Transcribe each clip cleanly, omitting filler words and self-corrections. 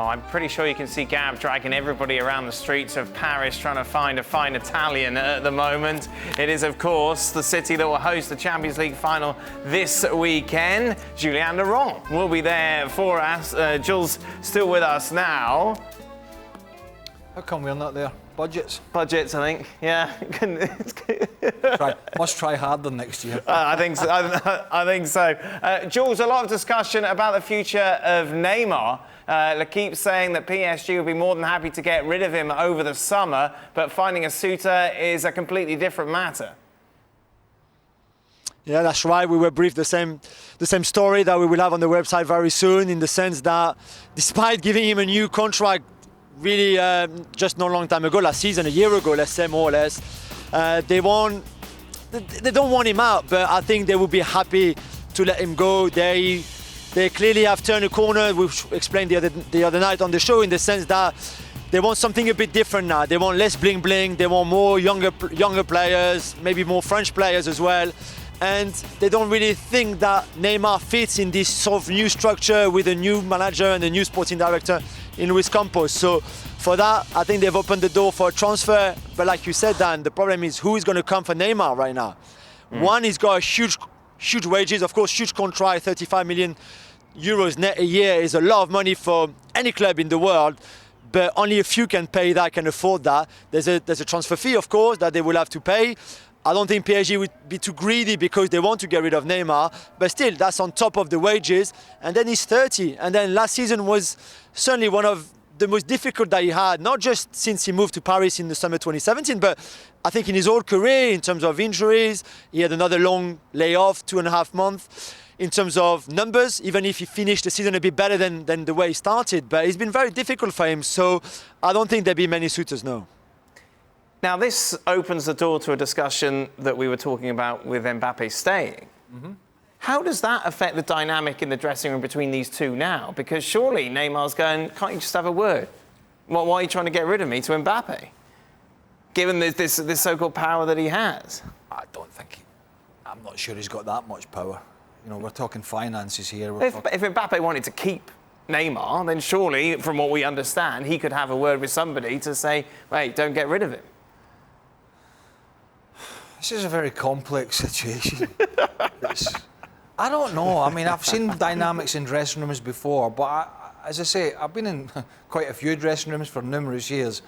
Oh, I'm pretty sure you can see Gab dragging everybody around the streets of Paris trying to find a fine Italian at the moment. It is, of course, the city that will host the Champions League final this weekend. Julian Laurens will be there for us. Jules still with us now. How come we're not there? Budgets? Budgets, I think. Yeah. Must try harder next year. I think so. I think so. Jules, a lot of discussion about the future of Neymar. L'Équipe saying that PSG would be more than happy to get rid of him over the summer, but finding a suitor is a completely different matter. Yeah, that's right. We were briefed the same story that we will have on the website very soon, in the sense that despite giving him a new contract really just not a long time ago, last season, a year ago, let's say, more or less, they don't want him out, but I think they would be happy to let him go. They clearly have turned a corner, which we explained the other night on the show, in the sense that they want something a bit different now. They want less bling bling, they want more younger players, maybe more French players as well. And they don't really think that Neymar fits in this sort of new structure with a new manager and a new sporting director in Luis Campos. So for that, I think they've opened the door for a transfer. But like you said, Dan, the problem is who is going to come for Neymar right now? One, he's got huge wages, of course, huge contract, 35 million euros net a year is a lot of money for any club in the world, but only a few can pay that, can afford that. There's a transfer fee, of course, that they will have to pay. I don't think PSG would be too greedy because they want to get rid of Neymar, but still, that's on top of the wages. And then he's 30, and then last season was certainly one of the most difficult that he had, not just since he moved to Paris in the summer 2017, but I think in his whole career, in terms of injuries. He had another long layoff, 2.5 months. In terms of numbers, even if he finished the season a bit better than the way he started, but it's been very difficult for him, so I don't think there'll be many suitors, no. Now, this opens the door to a discussion that we were talking about with Mbappe staying. How does that affect the dynamic in the dressing room between these two now? Because surely Neymar's going, can't you just have a word? Why are you trying to get rid of me to Mbappe? Given this so-called power that he has. I'm not sure he's got that much power. You know, we're talking finances here. If Mbappe wanted to keep Neymar, then surely, from what we understand, he could have a word with somebody to say, wait, don't get rid of him. This is a very complex situation. I don't know. I mean, I've seen dynamics in dressing rooms before, but as I say, I've been in quite a few dressing rooms for numerous years,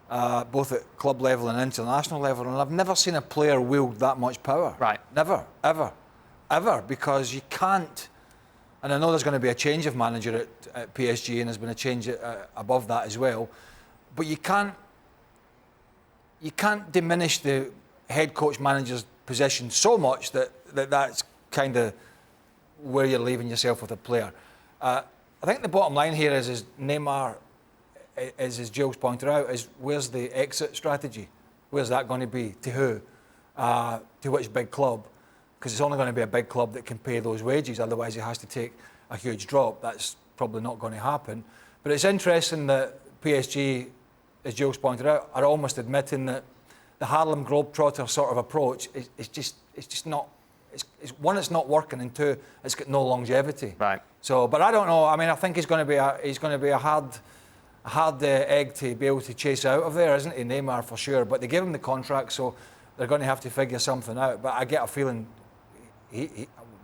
both at club level and international level, and I've never seen a player wield that much power. Right. Never, ever, because you can't. And I know there's going to be a change of manager at PSG, and there's been a change above that as well. But you can't diminish the head coach manager's position so much that's kind of where you're leaving yourself with a player. I think the bottom line here is Neymar, as Jules pointed out, is where's the exit strategy? Where's that going to be? To who? To which big club? Because it's only going to be a big club that can pay those wages, otherwise he has to take a huge drop. That's probably not going to happen. But it's interesting that PSG, as Jules pointed out, are almost admitting that the Harlem Globetrotter sort of approach is just not. One, it's not working, and two, it's got no longevity. Right. So, but I don't know. I mean, I think he's going to be a hard egg to be able to chase out of there, isn't he, Neymar, for sure? But they give him the contract, so they're going to have to figure something out. But I get a feeling,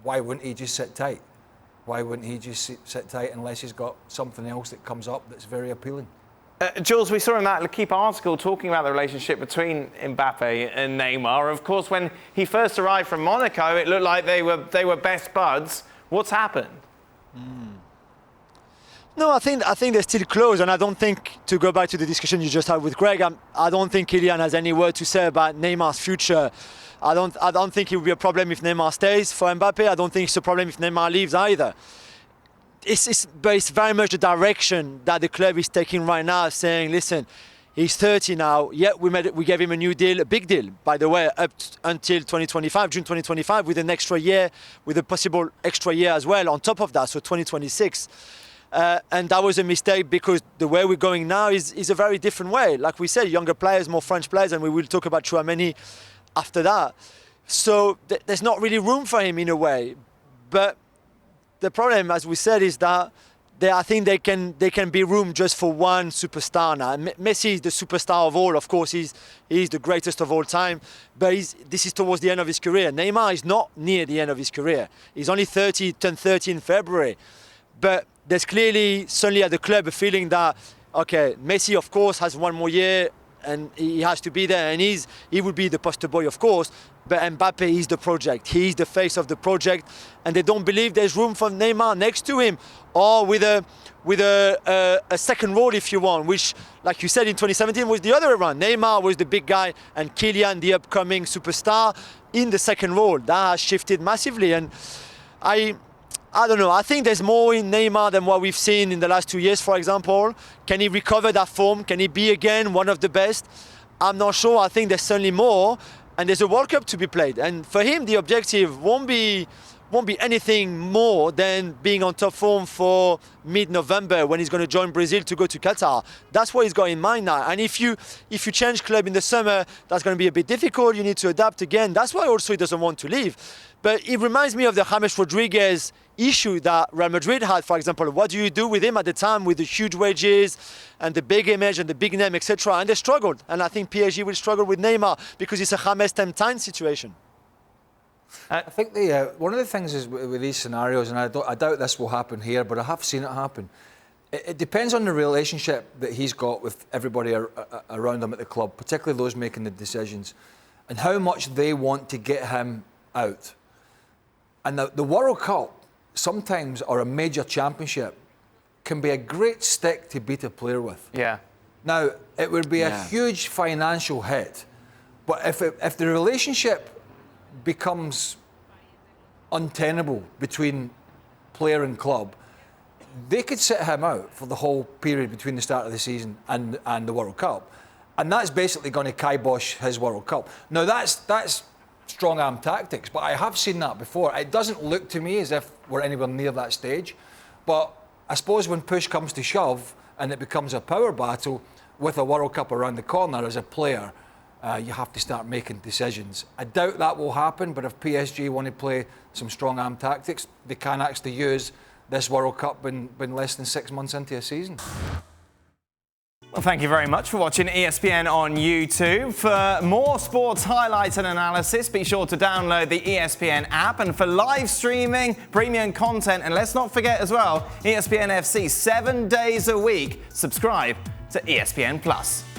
why wouldn't he just sit tight? Why wouldn't he just sit tight unless he's got something else that comes up that's very appealing? Jules, we saw in that L'Équipe article talking about the relationship between Mbappe and Neymar. Of course, when he first arrived from Monaco, it looked like they were best buds. What's happened? No, I think they're still close, and I don't think, to go back to the discussion you just had with Greg, I don't think Kylian has any word to say about Neymar's future. I don't think it will be a problem if Neymar stays for Mbappe. I don't think it's a problem if Neymar leaves either. But it's very much the direction that the club is taking right now, saying, listen, he's 30 now. Yeah, we gave him a new deal, a big deal, by the way, up until 2025, June 2025, with an extra year, with a possible extra year as well on top of that, so 2026. And that was a mistake because the way we're going now is a very different way. Like we said, younger players, more French players, and we will talk about Chouameni after that. So there's not really room for him in a way. But the problem, as we said, is that I think they can be room just for one superstar now. Messi is the superstar of all. Of course, he's the greatest of all time. But this is towards the end of his career. Neymar is not near the end of his career. He's only 30, turned 30 in February. But there's clearly, certainly at the club, a feeling that, okay, Messi, of course, has one more year and he has to be there. And he would be the poster boy, of course. But Mbappe is the project. He's the face of the project. And they don't believe there's room for Neymar next to him, or with a second role, if you want, which, like you said, in 2017 was the other way around. Neymar was the big guy and Kylian the upcoming superstar in the second role. That has shifted massively. And I don't know. I think there's more in Neymar than what we've seen in the last 2 years, for example. Can he recover that form? Can he be again one of the best? I'm not sure. I think there's certainly more. And there's a World Cup to be played. And for him, the objective won't be anything more than being on top form for mid-November when he's going to join Brazil to go to Qatar. That's what he's got in mind now. And if you change club in the summer, that's going to be a bit difficult. You need to adapt again. That's why also he doesn't want to leave. But it reminds me of the James Rodriguez issue that Real Madrid had, for example. What do you do with him at the time with the huge wages and the big image and the big name, etc.? And they struggled. And I think PSG will struggle with Neymar because it's a James Temptain situation. I think one of the things is with these scenarios, and I doubt this will happen here, but I have seen it happen. It depends on the relationship that he's got with everybody around him at the club, particularly those making the decisions, and how much they want to get him out. And the World Cup sometimes, or a major championship, can be a great stick to beat a player with. Yeah. Now, it would be a huge financial hit, but if the relationship becomes untenable between player and club, they could sit him out for the whole period between the start of the season and the World Cup. And that's basically going to kibosh his World Cup. Now, that's strong arm tactics, but I have seen that before. It doesn't look to me as if we're anywhere near that stage. But I suppose when push comes to shove and it becomes a power battle with a World Cup around the corner as a player, you have to start making decisions. I doubt that will happen, but if PSG want to play some strong arm tactics, they can actually use this World Cup when less than 6 months into a season. Well, thank you very much for watching ESPN on YouTube. For more sports highlights and analysis, be sure to download the ESPN app. And for live streaming, premium content, and let's not forget as well, ESPN FC 7 days a week. Subscribe to ESPN+.